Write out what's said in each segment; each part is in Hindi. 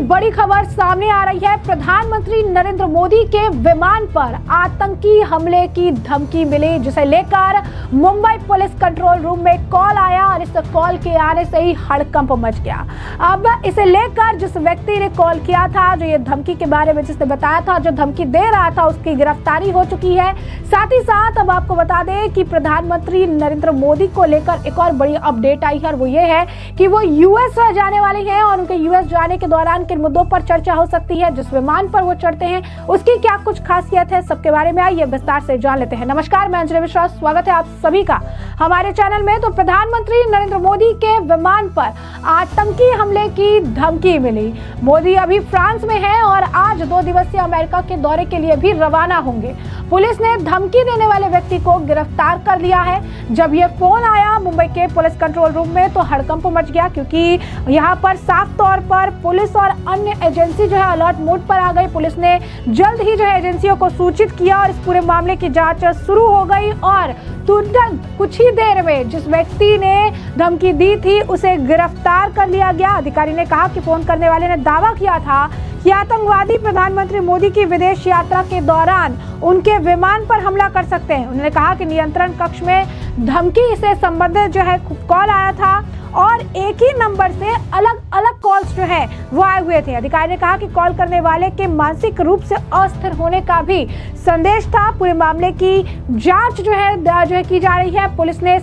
बड़ी खबर सामने आ रही है। प्रधानमंत्री नरेंद्र मोदी के विमान पर आतंकी हमले की धमकी मिली, जिसे लेकर मुंबई पुलिस कंट्रोल रूम में कॉल आया और इस कॉल के आने से ही हड़कंप मच गया। अब इसे लेकर जिस व्यक्ति ने कॉल किया था, जो ये धमकी के बारे में जिसने बताया था, जो धमकी दे रहा था, उसकी गिरफ्तारी हो चुकी है। साथ ही साथ अब आपको बता दें कि प्रधानमंत्री नरेंद्र मोदी को लेकर एक और बड़ी अपडेट आई है, और वो ये है कि वो यूएस जाने वाले हैं और उनके यूएस जाने के दौरान किन मुद्दों पर चर्चा हो सकती है, जिस विमान पर वो चढ़ते हैं उसकी क्या कुछ खासियत है, सबके बारे में आइए विस्तार से जान लेते हैं। नमस्कार, मैं अंजलि मिश्रा, स्वागत है आप सभी का हमारे चैनल में। तो प्रधानमंत्री नरेंद्र मोदी के विमान पर आतंकी हमले की धमकी मिली। मोदी अभी फ्रांस में हैं और आज 2 दिवसीय अमेरिका के दौरे के लिए भी रवाना होंगे। पुलिस ने धमकी देने वाले व्यक्ति को गिरफ्तार कर लिया है। जब ये फोन आया मुंबई के पुलिस कंट्रोल रूम में तो हड़कंप मच गया, क्योंकि यहाँ पर साफ तौर पर पुलिस और अन्य एजेंसी जो है अलर्ट मोड पर आ गई। पुलिस ने जल्द ही जो है एजेंसियों को सूचित किया और इस पूरे मामले की जांच शुरू हो गई और तुरंत कुछ ही देर में जिस व्यक्ति ने धमकी दी थी उसे गिरफ्तार कर लिया गया। अधिकारी ने कहा कि फोन करने वाले ने दावा किया था कि आतंकवादी प्रधानमंत्री मोदी की विदेश यात्रा के दौरान उनके विमान पर हमला कर सकते हैं। उन्होंने कहा कि नियंत्रण कक्ष में धमकी से संबंधित जो है कॉल आया था और एक ही नंबर से अलग अलग कॉल्स जो है वो आए हुए थे। अधिकारी ने कहा कि कॉल करने वाले के मानसिक रूप से अस्थिर होने का भी संदेश था। पूरे मामले की जांच जो है की जा रही है। पुलिस ने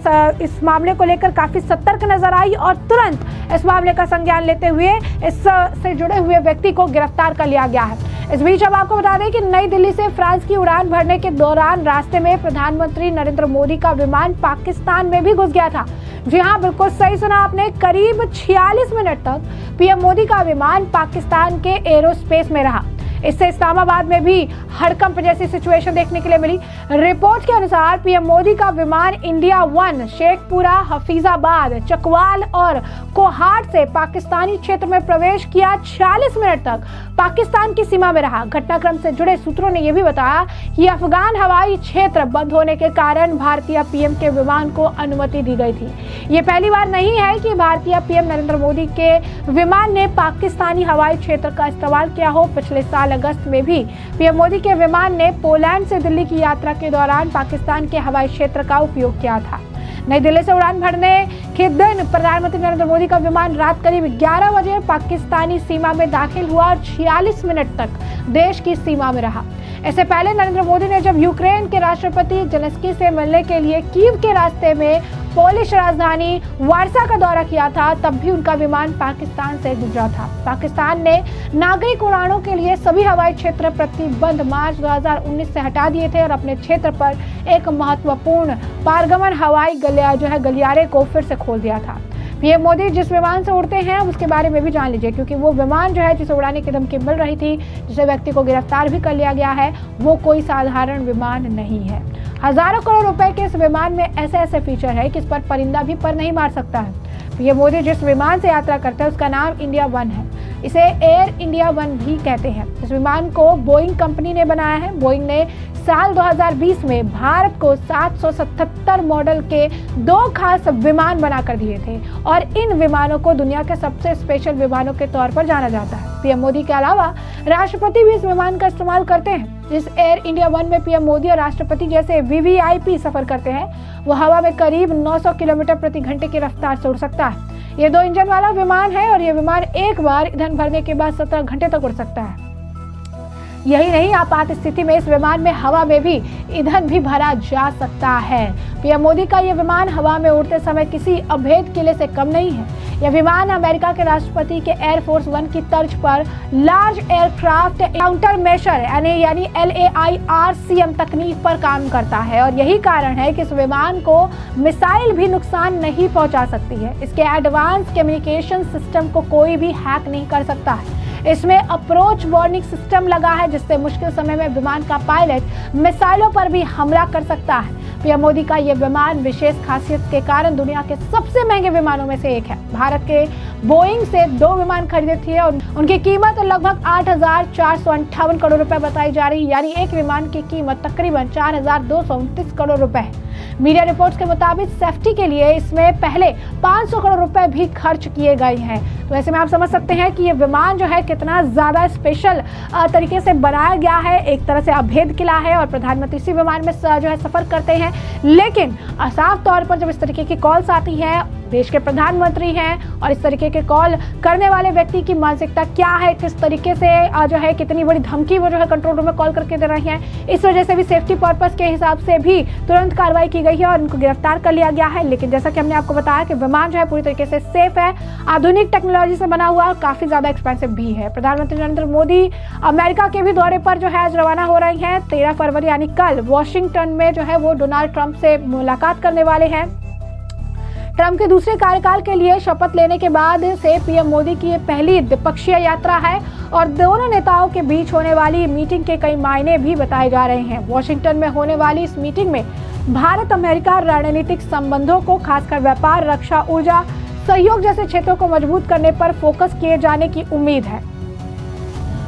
इस मामले को लेकर काफी सतर्क नजर आई और तुरंत इस मामले का संज्ञान लेते हुए इससे जुड़े हुए व्यक्ति को गिरफ्तार कर लिया गया है। इस बीच अब आपको बता दें कि नई दिल्ली से फ्रांस की उड़ान भरने के दौरान रास्ते में प्रधानमंत्री नरेंद्र मोदी का विमान पाकिस्तान में भी घुस गया था। जी हाँ, बिल्कुल सही सुना आपने। करीब 46 मिनट तक पीएम मोदी का विमान पाकिस्तान के एरोस्पेस में रहा। इससे इस्लामाबाद में भी हड़कंप जैसी सिचुएशन देखने के लिए मिली। रिपोर्ट के अनुसार पीएम मोदी का विमान इंडिया 1 शेखपुरा, हफीजाबाद, चकवाल और कोहाट से पाकिस्तानी क्षेत्र में प्रवेश किया। 46 मिनट तक पाकिस्तान की सीमा में रहा। घटनाक्रम से जुड़े सूत्रों ने यह भी बताया कि अफगान हवाई क्षेत्र बंद होने के कारण भारतीय पीएम के विमान को अनुमति दी गई थी। ये पहली बार नहीं है कि भारतीय पीएम नरेंद्र मोदी के विमान ने पाकिस्तानी हवाई क्षेत्र का इस्तेमाल किया हो। पिछले साल अगस्त में भी पीएम मोदी के विमान ने पोलैंड से दिल्ली की यात्रा के दौरान पाकिस्तान के हवाई क्षेत्र का उपयोग किया था। नई दिल्ली से उड़ान भरने के दिन प्रधानमंत्री नरेंद्र मोदी का विमान रात करीब 11 बजे पाकिस्तानी सीमा में दाखिल हुआ और 46 मिनट तक देश की सीमा में रहा। इससे पहले नरेंद्र मोदी ने जब यूक्रेन के राष्ट्रपति जेलेंस्की से मिलने के लिए कीव के रास्ते में पोलिश राजधानी वार्सा का दौरा किया था, तब भी उनका विमान पाकिस्तान से गुजरा था। पाकिस्तान ने नागरिक उड़ानों के लिए सभी हवाई क्षेत्र प्रतिबंध मार्च 2019 से हटा दिए थे और अपने क्षेत्र पर एक महत्वपूर्ण पारगमन हवाई गलियारे को फिर से खोल दिया था। पीएम मोदी जिस विमान से उड़ते हैं उसके बारे में भी जान लीजिए, क्योंकि वो विमान जो है जिसे उड़ाने की धमकी मिल रही थी, जिसे व्यक्ति को गिरफ्तार भी कर लिया गया है, वो कोई साधारण विमान नहीं है। हजारों करोड़ रुपए के इस विमान में ऐसे फीचर है कि इस पर परिंदा भी पर नहीं मार सकता है। पीएम मोदी जिस विमान से यात्रा करते हैं उसका नाम इंडिया 1 है। इसे एयर इंडिया 1 भी कहते हैं। इस विमान को बोइंग कंपनी ने बनाया है। बोइंग ने साल 2020 में भारत को 777 मॉडल के 2 खास विमान बनाकर दिए थे और इन विमानों को दुनिया के सबसे स्पेशल विमानों के तौर पर जाना जाता है। पीएम मोदी के अलावा राष्ट्रपति भी इस विमान का इस्तेमाल करते हैं। जिस एयर इंडिया 1 में पीएम मोदी और राष्ट्रपति जैसे वीवीआईपी सफर करते हैं, वो हवा में करीब 900 किलोमीटर प्रति घंटे की रफ्तार से उड़ सकता है। ये 2 इंजन वाला विमान है और ये विमान एक बार ईंधन भरने के बाद 17 घंटे तक उड़ सकता है। यही नहीं, आपात स्थिति में इस विमान में हवा में भी ईंधन भी भरा जा सकता है। पीएम मोदी का यह विमान हवा में उड़ते समय किसी अभेद किले से कम नहीं है। यह विमान अमेरिका के राष्ट्रपति के एयरफोर्स 1 की तर्ज पर लार्ज एयरक्राफ्ट काउंटर मेशर यानी LAIRCM तकनीक पर काम करता है और यही कारण है कि इस विमान को मिसाइल भी नुकसान नहीं पहुंचा सकती है। इसके एडवांस कम्युनिकेशन सिस्टम को कोई भी हैक नहीं कर सकता है। इसमें अप्रोच वार्निंग सिस्टम लगा है, जिससे मुश्किल समय में विमान का पायलट मिसाइलों पर भी हमला कर सकता है। पीएम मोदी का यह विमान विशेष खासियत के कारण दुनिया के सबसे महंगे विमानों में से एक है। भारत के बोइंग से 2 विमान खरीदे थे और उनकी कीमत लगभग 8,458 करोड़ रुपए बताई जा रही है, यानी एक विमान की कीमत तकरीबन 4,229 करोड़ रुपए है। मीडिया रिपोर्ट्स के मुताबिक सेफ्टी के लिए इसमें पहले 500 करोड़ रुपए भी खर्च किए गए हैं। तो ऐसे में आप समझ सकते हैं कि ये विमान जो है कितना ज्यादा स्पेशल तरीके से बनाया गया है। एक तरह से अभेद किला है और प्रधानमंत्री इसी विमान में जो है सफर करते हैं। लेकिन साफ तौर पर जब इस तरीके की कॉल्स आती हैं, देश के प्रधानमंत्री हैं और इस तरीके के कॉल करने वाले व्यक्ति की मानसिकता क्या है, किस तरीके से जो है कितनी बड़ी धमकी वो जो है कंट्रोल रूम में कॉल करके दे रहे हैं, इस वजह से भी सेफ्टी पर्पस के हिसाब से भी तुरंत कार्रवाई की गई है और उनको गिरफ्तार कर लिया गया है। लेकिन जैसा कि हमने आपको बताया कि विमान जो है पूरी तरीके से सेफ है, आधुनिक टेक्नोलॉजी से बना हुआ और काफी ज्यादा एक्सपेंसिव भी है। प्रधानमंत्री नरेंद्र मोदी अमेरिका के भी दौरे पर जो है आज रवाना हो रही हैं। 13 फरवरी यानी कल वॉशिंगटन में जो है वो डोनाल्ड ट्रंप से मुलाकात करने वाले हैं। ट्रंप के दूसरे कार्यकाल के लिए शपथ लेने के बाद से पीएम मोदी की ये पहली द्विपक्षीय यात्रा है और दोनों नेताओं के बीच होने वाली मीटिंग के कई मायने भी बताए जा रहे हैं। वॉशिंगटन में होने वाली इस मीटिंग में भारत अमेरिका रणनीतिक संबंधों को खासकर व्यापार, रक्षा, ऊर्जा सहयोग जैसे क्षेत्रों को मजबूत करने पर फोकस किए जाने की उम्मीद है।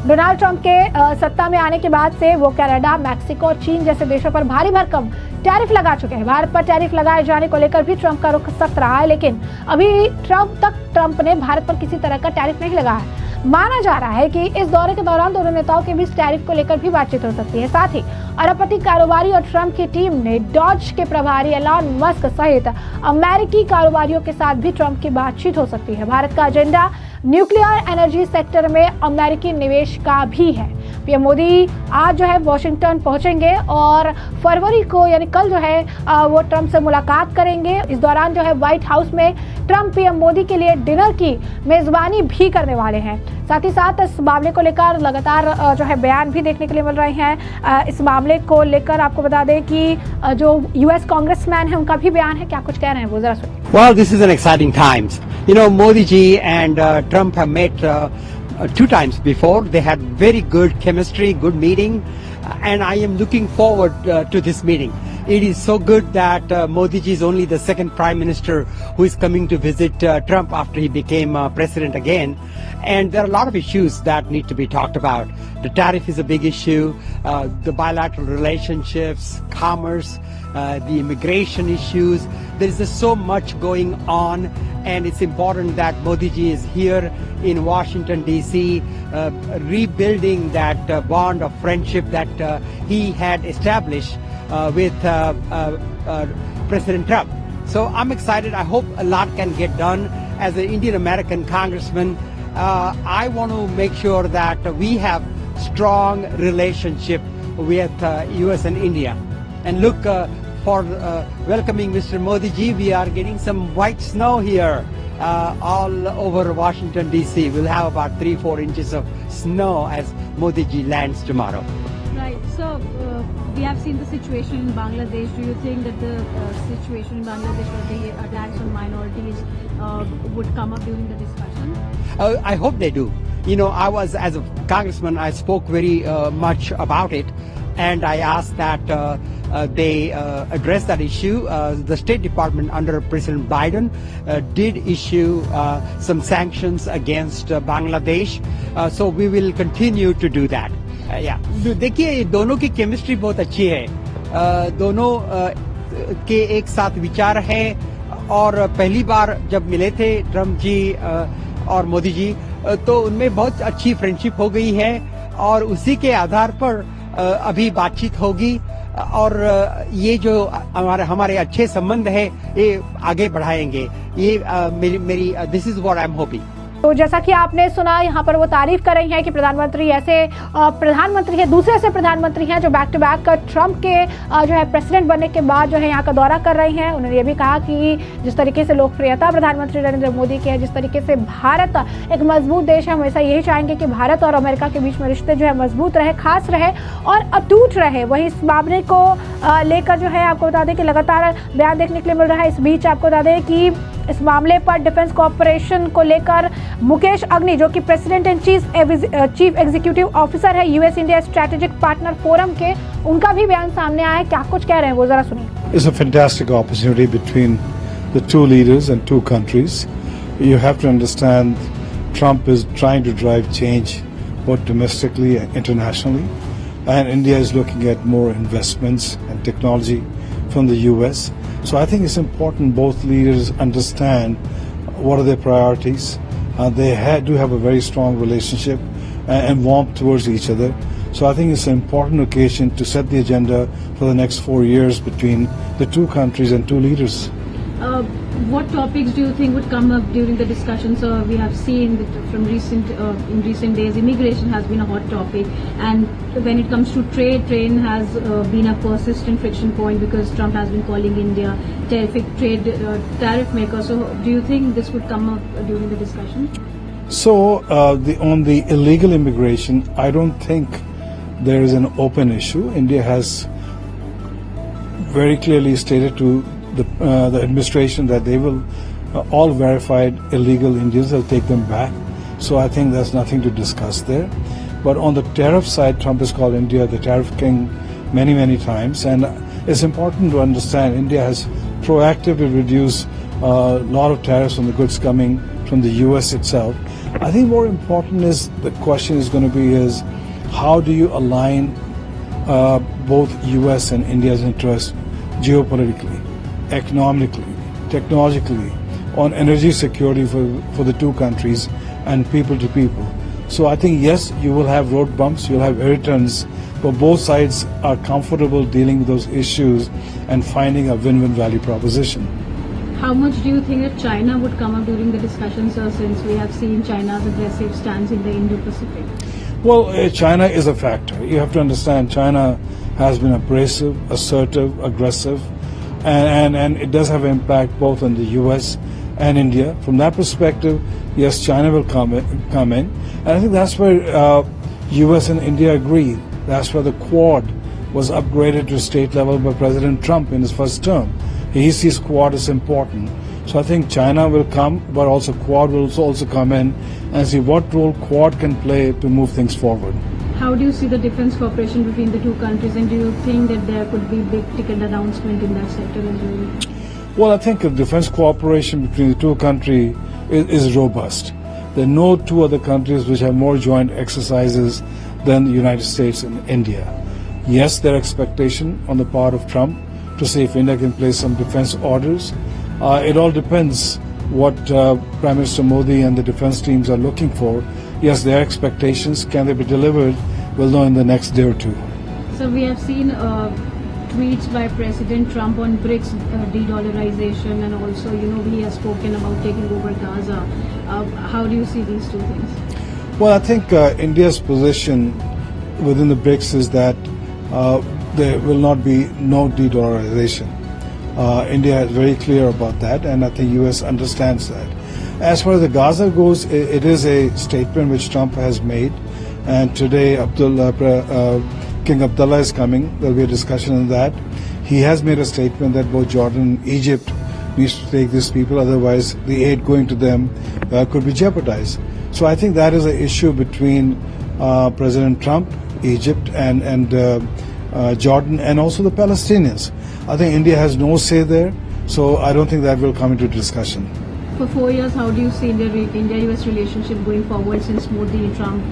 डोनाल्ड ट्रंप के सत्ता में आने के बाद से वो कनाडा, मैक्सिको और चीन जैसे देशों पर भारी भरकम टैरिफ लगा चुके हैं। भारत पर टैरिफ लगाए जाने को लेकर भी ट्रंप का रुख सख्त रहा है, लेकिन अभी ट्रंप ने भारत पर किसी तरह का टैरिफ नहीं लगाया है। माना जा रहा है कि इस दौरे के दौरान दोनों नेताओं के बीच टैरिफ को लेकर भी बातचीत हो सकती है। साथ ही अरबपति कारोबारी और ट्रंप की टीम ने डॉज के प्रभारी एलन मस्क सहित अमेरिकी कारोबारियों के साथ भी ट्रंप की बातचीत हो सकती है। भारत का एजेंडा न्यूक्लियर एनर्जी सेक्टर में अमेरिकी निवेश का भी है। पीएम मोदी आज जो है वॉशिंगटन पहुंचेंगे और फरवरी को यानी कल जो है वो ट्रंप से मुलाकात करेंगे। इस दौरान जो है व्हाइट हाउस में ट्रंप पीएम मोदी के लिए डिनर की मेजबानी भी करने वाले हैं। साथ ही साथ इस मामले को लेकर लगातार जो है बयान भी देखने के लिए मिल रहे हैं। इस मामले को लेकर आपको बता दें कि जो यूएस कांग्रेसमैन है उनका भी बयान है, क्या कुछ कह रहे हैं वो जरा सुनिए। Well, this is an exciting times. You know, Modi ji and Trump have met 2 times before. They had very good chemistry, good meeting, and I am looking forward to this meeting. It is so good that Modi ji is only the second prime minister who is coming to visit Trump after he became president again. And there are a lot of issues that need to be talked about. The tariff is a big issue, the bilateral relationships, commerce, the immigration issues. There is just so much going on, and it's important that Modi ji is here in Washington DC, rebuilding that bond of friendship that he had established with President Trump. So I'm excited. I hope a lot can get done. As an Indian American congressman, I want to make sure that we have strong relationship with US and India. And look, for welcoming Mr. Modi ji, we are getting some white snow here all over Washington DC. We'll have about 3-4 inches of snow as Modi ji lands tomorrow. Right. So we have seen the situation in Bangladesh. Do you think that the situation in Bangladesh where the attacks on minorities would come up during the discussion? I hope they do. You know, I was, as a congressman, I spoke very much about it, and I asked that they address that issue. The State Department under President Biden did issue some sanctions against Bangladesh, so we will continue to do that. देखिए, दोनों की केमिस्ट्री बहुत अच्छी है, दोनों के एक साथ विचार है, और पहली बार जब मिले थे ट्रम्प जी और मोदी जी तो उनमें बहुत अच्छी फ्रेंडशिप हो गई है, और उसी के आधार पर अभी बातचीत होगी, और ये जो हमारे अच्छे संबंध है ये आगे बढ़ाएंगे। ये मेरी this is what I am hoping. तो जैसा कि आपने सुना, यहाँ पर वो तारीफ कर रही हैं कि प्रधानमंत्री ऐसे प्रधानमंत्री है, दूसरे ऐसे प्रधानमंत्री हैं जो बैक टू बैक ट्रंप के जो है प्रेसिडेंट बनने के बाद जो है यहाँ का दौरा कर रही हैं। उन्होंने ये भी कहा कि जिस तरीके से लोकप्रियता प्रधानमंत्री नरेंद्र मोदी की है, जिस तरीके से भारत एक मजबूत देश है, हमेशा यही चाहेंगे कि भारत और अमेरिका के बीच में रिश्ते जो है मजबूत रहे, खास रहे और अटूट रहे। वही इस मामले को लेकर जो है आपको बता दें कि लगातार बयान देखने के लिए मिल रहा है। इस बीच आपको बता दें कि इस मामले पर डिफेंस कॉर्पोरेशन को लेकर मुकेश अग्नि, जो कि president and chief executive officer है US India strategic partner forum के, उनका भी बयान सामने आया है। क्या कुछ कह रहे हैं वो जरा सुनिए। It's a fantastic opportunity between the two leaders and two countries. You have to understand Trump is trying to drive change both domestically and internationally, and India is looking at more investments and technology from the U.S. So I think it's important both leaders understand what are their priorities. They do have a very strong relationship and warmth towards each other. So I think it's an important occasion to set the agenda for the next 4 years between the two countries and two leaders. What topics do you think would come up during the discussions? We have seen that from in recent days, immigration has been a hot topic, and when it comes to trade has been a persistent friction point because Trump has been calling India tariff maker. So, do you think this would come up during the discussion? So, on the illegal immigration, I don't think there is an open issue. India has very clearly stated to the administration that they will all verified illegal Indians, they'll take them back. So I think there's nothing to discuss there. But on the tariff side, Trump has called India the tariff king many, many times. And it's important to understand India has proactively reduced a lot of tariffs on the goods coming from the U.S. itself. I think more important is the question is going to be is how do you align both U.S. and India's interests geopolitically, economically, technologically, on energy security for the two countries and people to people. So I think, yes, you will have road bumps, you'll have irritants, but both sides are comfortable dealing with those issues and finding a win-win value proposition. How much do you think that China would come up during the discussions, since we have seen China's aggressive stance in the Indo-Pacific? Well, China is a factor. You have to understand China has been abrasive, assertive, aggressive, and it does have an impact both on the U.S. and India. From that perspective, yes, China will come in. And I think that's where U.S. and India agree. That's where the Quad was upgraded to state level by President Trump in his first term. He sees Quad as important. So I think China will come, but also Quad will also come in and see what role Quad can play to move things forward. How do you see the defense cooperation between the two countries, and do you think that there could be big ticket announcement in that sector as well? Well, I think the defense cooperation between the two countries is robust. There are no two other countries which have more joint exercises than the United States and India. Yes, there are expectations on the part of Trump to see if India can place some defense orders. It all depends what Prime Minister Modi and the defense teams are looking for. Yes, their expectations, can they be delivered? We'll know in the next day or two. So we have seen tweets by President Trump on BRICS de-dollarization, and also, he has spoken about taking over Gaza. How do you see these two things? Well, I think India's position within the BRICS is that there will not be no de-dollarization. India is very clear about that, and I think U.S. understands that. As far as the Gaza goes, it is a statement which Trump has made, and today King Abdullah is coming. There will be a discussion on that. He has made a statement that both Jordan and Egypt needs to take these people, otherwise the aid going to them could be jeopardized. So I think that is an issue between President Trump, Egypt, and Jordan, and also the Palestinians. I think India has no say there, so I don't think that will come into discussion. For 4 years, how do you see India-US relationship going forward, since Modi and Trump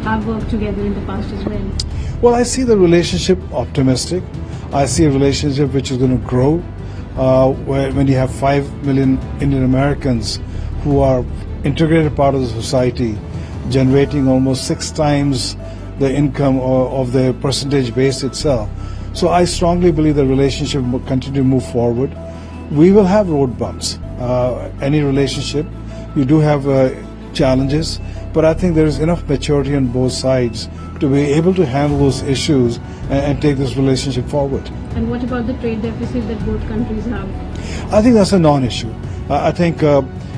have worked together in the past as well? Well, I see the relationship optimistic. I see a relationship which is going to grow. When you have 5 million Indian Americans who are integrated part of the society, generating almost 6 times the income of the percentage base itself. So I strongly believe the relationship will continue to move forward. We will have road bumps. Any relationship, you do have challenges, but I think there is enough maturity on both sides to be able to handle those issues and take this relationship forward. And what about the trade deficit that both countries have? I think that's a non-issue. I think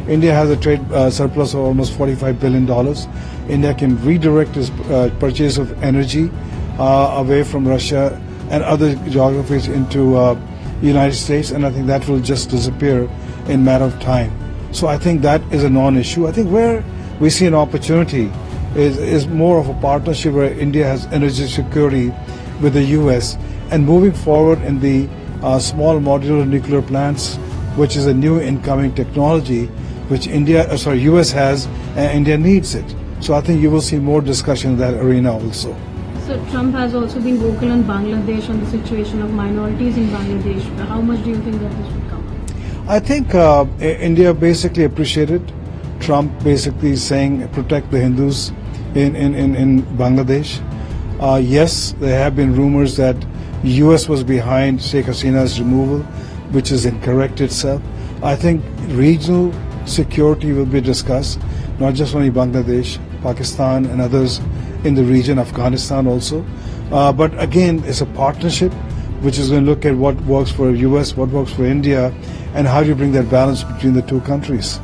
India has a trade surplus of almost $45 billion. India can redirect its purchase of energy away from Russia and other geographies into the United States, and I think that will just disappear in a matter of time. So I think that is a non-issue. I think where we see an opportunity is more of a partnership where India has energy security with the U.S. and moving forward in the small modular nuclear plants, which is a new incoming technology which U.S. has and India needs it. So I think you will see more discussion in that arena also. So Trump has also been vocal on Bangladesh, on the situation of minorities in Bangladesh. How much do you think that this will come up? I think India basically appreciated Trump basically saying protect the Hindus in Bangladesh. Yes, there have been rumors that US was behind Sheikh Hasina's removal, which is incorrect itself. I think regional security will be discussed, not just only Bangladesh, Pakistan and others in the region, Afghanistan also. But again, it's a partnership which is going to look at what works for US, what works for India, and how do you bring that balance between the two countries.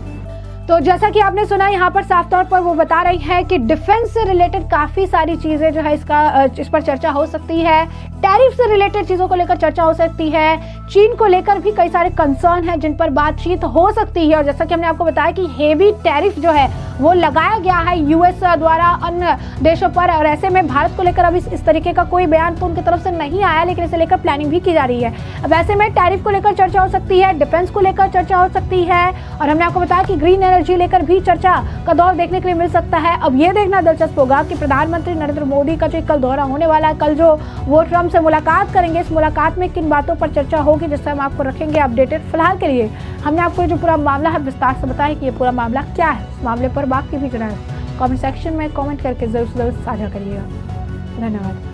तो जैसा कि आपने सुना, यहाँ पर साफ तौर पर वो बता रही है कि डिफेंस से रिलेटेड काफी सारी चीजें जो है इस पर चर्चा हो सकती है, टैरिफ से रिलेटेड चीजों को लेकर चर्चा हो सकती है, चीन को लेकर भी कई सारे कंसर्न हैं जिन पर बातचीत हो सकती है। और जैसा कि हमने आपको बताया कि हेवी टैरिफ जो है वो लगाया गया है यूएस द्वारा अन्य देशों पर, और ऐसे में भारत को लेकर अभी इस तरीके का कोई बयान तो उनकी तरफ से नहीं आया, लेकिन इसे लेकर प्लानिंग भी की जा रही है। अब ऐसे में टैरिफ को लेकर चर्चा हो सकती है, डिफेंस को लेकर चर्चा हो सकती है, और हमने आपको बताया कि ग्रीन एनर्जी लेकर भी चर्चा का दौर देखने के लिए मिल सकता है। अब ये देखना दिलचस्प होगा कि प्रधानमंत्री नरेंद्र मोदी का जो कल दौरा होने वाला है, कल जो वो ट्रम्प से मुलाकात करेंगे, इस मुलाकात में किन बातों पर चर्चा होगी, जिससे हम आपको रखेंगे अपडेटेड। फिलहाल के लिए हमने आपको जो पूरा मामला है विस्तार से बताया कि ये पूरा मामला क्या है। इस मामले पर बाकी भी जो है कमेंट सेक्शन में कमेंट करके जरूर साझा करिएगा। धन्यवाद।